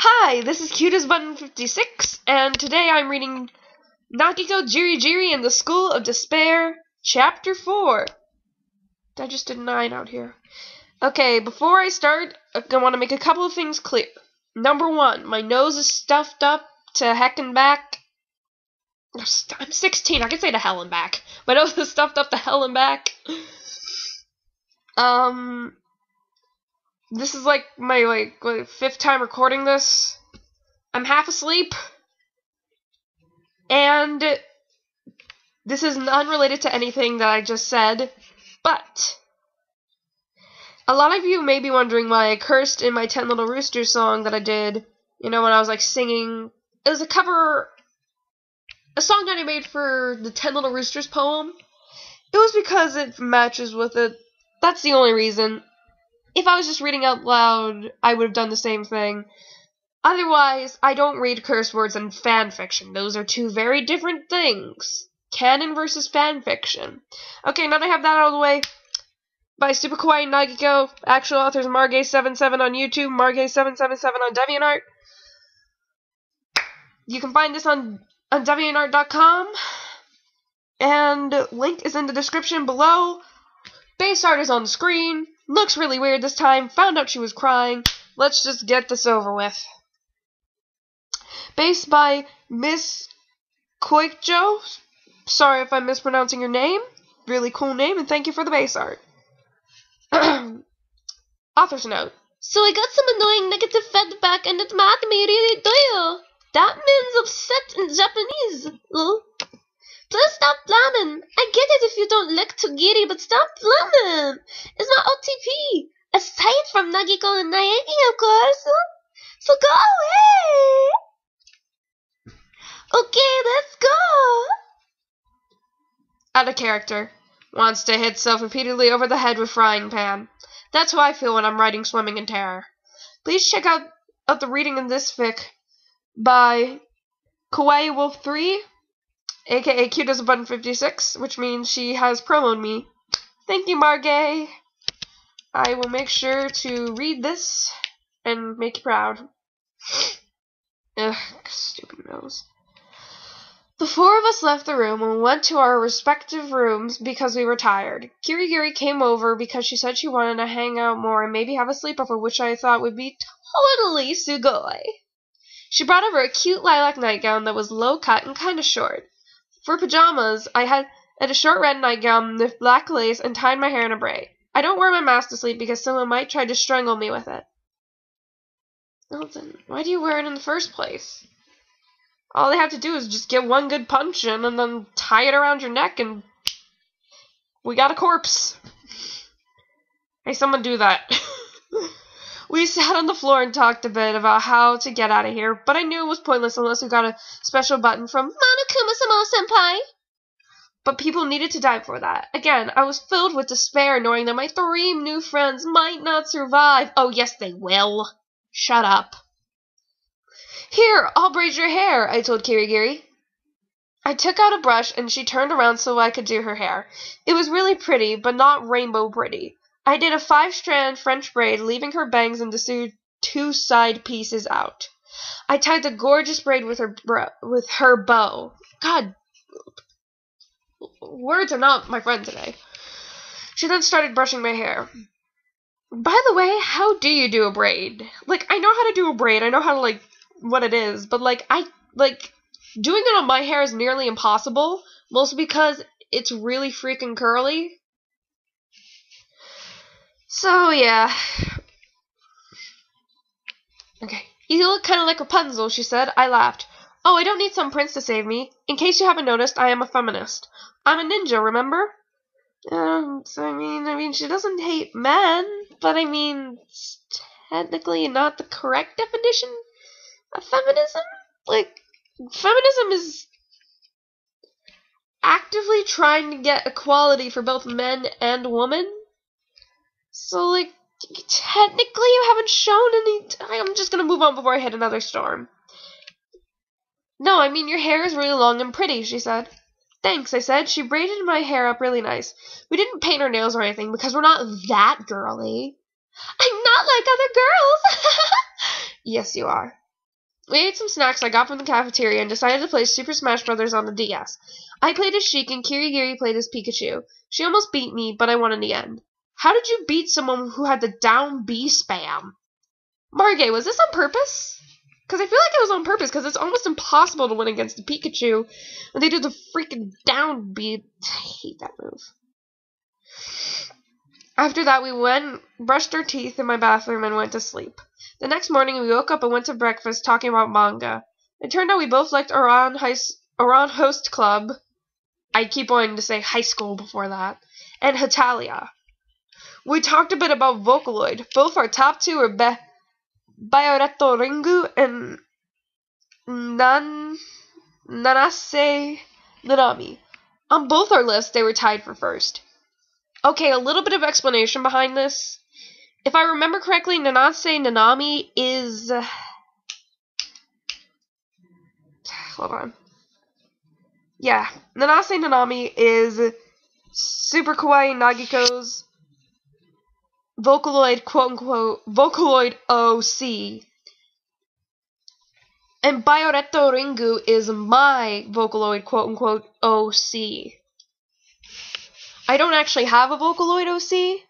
Hi, this is Cute as Button 56, and today I'm reading NAGIKO JIRIJIRI and the School of Despair, Chapter 4. I just did 9 out here. Okay, before I start, I want to make a couple of things clear. Number 1, my nose is stuffed up to heck and back. I'm 16, I can say to hell and back. My nose is stuffed up to hell and back. This is like my 5th time recording this. I'm half asleep. And this is unrelated to anything that I just said, but a lot of you may be wondering why I cursed in my 10 Little Roosters song that I did, when I was singing. It was a song that I made for the 10 Little Roosters poem. It was because it matches with it. That's the only reason. If I was just reading out loud, I would have done the same thing. Otherwise, I don't read curse words in fan fiction. Those are two very different things. Canon versus fan fiction. Okay, now that I have that out of the way, by Super Kawaii NAGIKO, actual authors Margay77 on YouTube, Margay777 on DeviantArt. You can find this on DeviantArt.com, and link is in the description below. Base art is on the screen. Looks really weird this time. Found out she was crying. Let's just get this over with. Based by Miss Koikjo. Sorry if I'm mispronouncing your name. Really cool name, and thank you for the base art. Author's note. So I got some annoying negative feedback and it made me really do. That means upset in Japanese. Please stop blaming. I get it if you don't like Togiri, but stop blaming. It's my OTP. Aside from Nagiko and Naegi, of course. So go away. Okay, let's go. Out of character. Wants to hit self repeatedly over the head with frying pan. That's how I feel when I'm writing Swimming in Terror. Please check out the reading in this fic by Kawaii Wolf 3. AKA Cute as a Button 56, which means she has promoed me. Thank you, Margay. I will make sure to read this and make you proud. Ugh, stupid nose. The 4 of us left the room and went to our respective rooms because we were tired. Kirigiri came over because she said she wanted to hang out more and maybe have a sleepover, which I thought would be totally sugoi. She brought over a cute lilac nightgown that was low-cut and kind of short. For pajamas, I had a short red nightgown with black lace and tied my hair in a braid. I don't wear my mask to sleep because someone might try to strangle me with it. Well then, why do you wear it in the first place? All they have to do is just get one good punch in and then tie it around your neck and we got a corpse. Hey, someone do that. We sat on the floor and talked a bit about how to get out of here, but I knew it was pointless unless we got a special button from Monokuma-senpai. But people needed to die for that. Again, I was filled with despair knowing that my 3 new friends might not survive. Oh, yes, they will. Shut up. Here, I'll braid your hair, I told Kirigiri. I took out a brush and she turned around so I could do her hair. It was really pretty, but not rainbow pretty. I did a 5-strand French braid, leaving her bangs and the 2 side pieces out. I tied the gorgeous braid with her bow. God, words are not my friend today. She then started brushing my hair. By the way, how do you do a braid? I know how to do a braid. I know how to, what it is. But, doing it on my hair is nearly impossible. Mostly because it's really freaking curly. So, yeah. Okay. You look kind of like Rapunzel, she said. I laughed. Oh, I don't need some prince to save me. In case you haven't noticed, I am a feminist. I'm a ninja, remember? I mean, she doesn't hate men, but it's technically not the correct definition of feminism. Feminism is actively trying to get equality for both men and women. So, technically you haven't shown any... I'm just gonna move on before I hit another storm. No, I mean, your hair is really long and pretty, she said. Thanks, I said. She braided my hair up really nice. We didn't paint our nails or anything because we're not that girly. I'm not like other girls. Yes, you are. We ate some snacks I got from the cafeteria and decided to play Super Smash Bros. On the DS. I played as Sheik and JIRIJIRI played as Pikachu. She almost beat me, but I won in the end. How did you beat someone who had the down B spam? Margay, was this on purpose? Because I feel like it was on purpose, because it's almost impossible to win against a Pikachu when they do the freaking down B. I hate that move. After that, we brushed our teeth in my bathroom, and went to sleep. The next morning, we woke up and went to breakfast talking about manga. It turned out we both liked Oran Host Club. I keep wanting to say high school before that. And Hetalia. We talked a bit about Vocaloid. Both our top two are Bioretto Ringu and Nanase Nanami. On both our lists, they were tied for first. Okay, a little bit of explanation behind this. If I remember correctly, Nanase Nanami is... hold on. Yeah, Nanase Nanami is Super Kawaii Nagiko's Vocaloid, quote-unquote, Vocaloid OC. And Bioretto Ringu is my Vocaloid, quote-unquote, OC. I don't actually have a Vocaloid OC.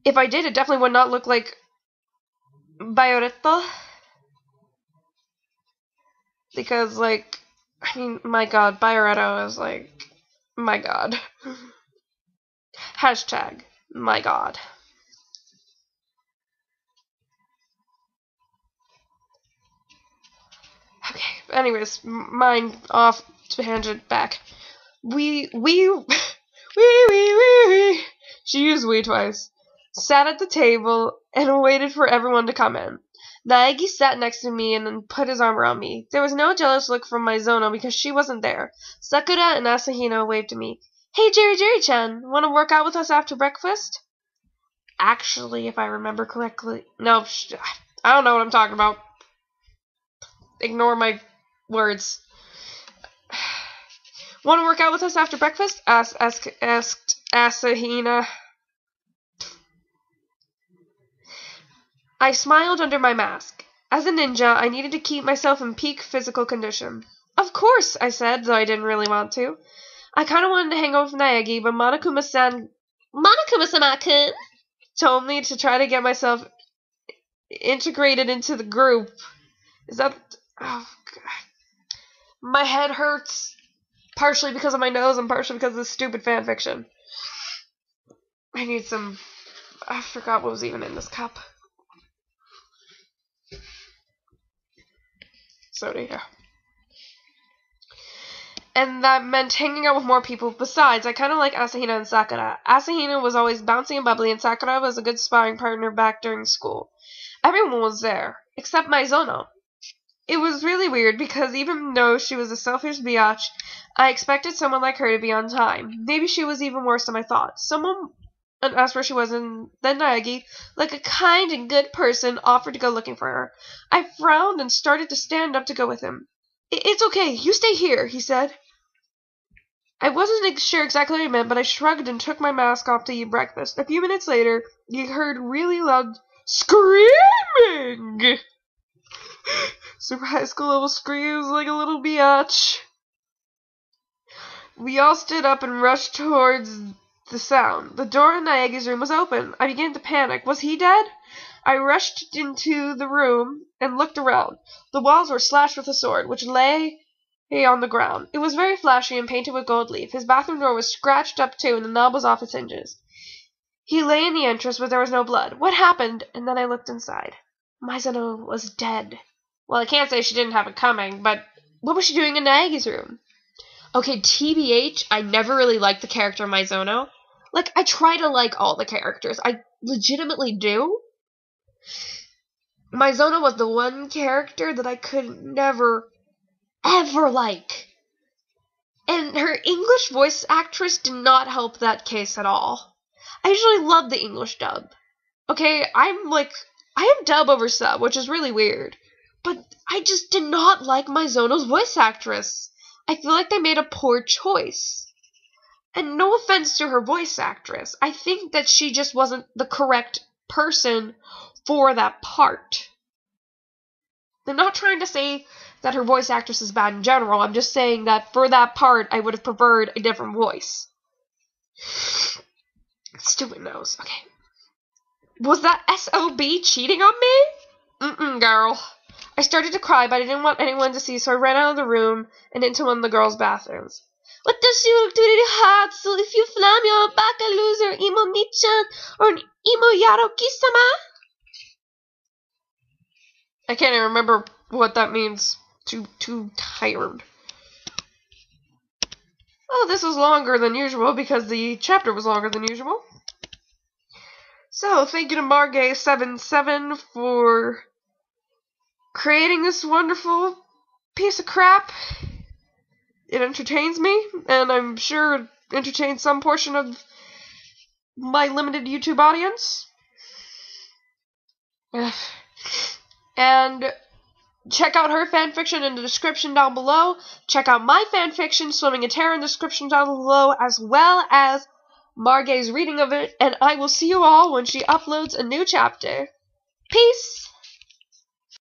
If I did, it definitely would not look like Bioretto. Because, like, I mean, my god, Bioretto is, like, my god. Hashtag, my god. Okay, anyways, mind off, tangent back. We, she used we twice. Sat at the table and waited for everyone to come in. Naegi sat next to me and then put his arm around me. There was no jealous look from Maizono because she wasn't there. Sakura and Asahino waved to me. Hey, JIRIJIRI-chan, want to work out with us after breakfast? Actually, if I remember correctly... No, I don't know what I'm talking about. Ignore my words. Want to work out with us after breakfast? Asked Asahina. I smiled under my mask. As a ninja, I needed to keep myself in peak physical condition. Of course, I said, though I didn't really want to. I kind of wanted to hang out with Naegi, but Monokuma-sama-kun told me to try to get myself integrated into the group. Is that... Oh, God. My head hurts. Partially because of my nose and partially because of this stupid fanfiction. I need some... I forgot what was even in this cup. Soda, yeah. And that meant hanging out with more people. Besides, I kind of like Asahina and Sakura. Asahina was always bouncy and bubbly, and Sakura was a good sparring partner back during school. Everyone was there, except Maizono. It was really weird, because even though she was a selfish biatch, I expected someone like her to be on time. Maybe she was even worse than I thought. Someone asked where she was, and then Naegi, like a kind and good person, offered to go looking for her. I frowned and started to stand up to go with him. It's okay, you stay here, he said. I wasn't sure exactly what he meant, but I shrugged and took my mask off to eat breakfast. A few minutes later, you heard really loud screaming! Super high school level screams like a little biatch. We all stood up and rushed towards the sound. The door in Naegi's room was open. I began to panic. Was he dead? I rushed into the room and looked around. The walls were slashed with a sword, which lay on the ground. It was very flashy and painted with gold leaf. His bathroom door was scratched up too, and the knob was off its hinges. He lay in the entrance, but there was no blood. What happened? And then I looked inside. Maizono was dead. Well, I can't say she didn't have it coming, but what was she doing in Naegi's room? Okay, TBH, I never really liked the character Maizono. Like, I try to like all the characters. I legitimately do. Maizono was the one character that I could never, ever like. And her English voice actress did not help that case at all. I usually love the English dub. Okay, I am dub over sub, which is really weird. But I just did not like Maizono's voice actress. I feel like they made a poor choice. And no offense to her voice actress, I think that she just wasn't the correct person for that part. I'm not trying to say that her voice actress is bad in general. I'm just saying that for that part, I would have preferred a different voice. Stupid nose. Okay. Was that SOB cheating on me? Girl. I started to cry, but I didn't want anyone to see, so I ran out of the room and into one of the girls' bathrooms. What does she look to the heart? So if you flam your back a loser, emo nichan or an emo yaroki-sama? I can't even remember what that means. Too tired. Oh, this was longer than usual because the chapter was longer than usual. So, thank you to Margay77 for creating this wonderful piece of crap. It entertains me, and I'm sure it entertains some portion of my limited YouTube audience. And check out her fanfiction in the description down below. Check out my fanfiction, Swimming in Terror, in the description down below, as well as Margay's reading of it, and I will see you all when she uploads a new chapter. Peace!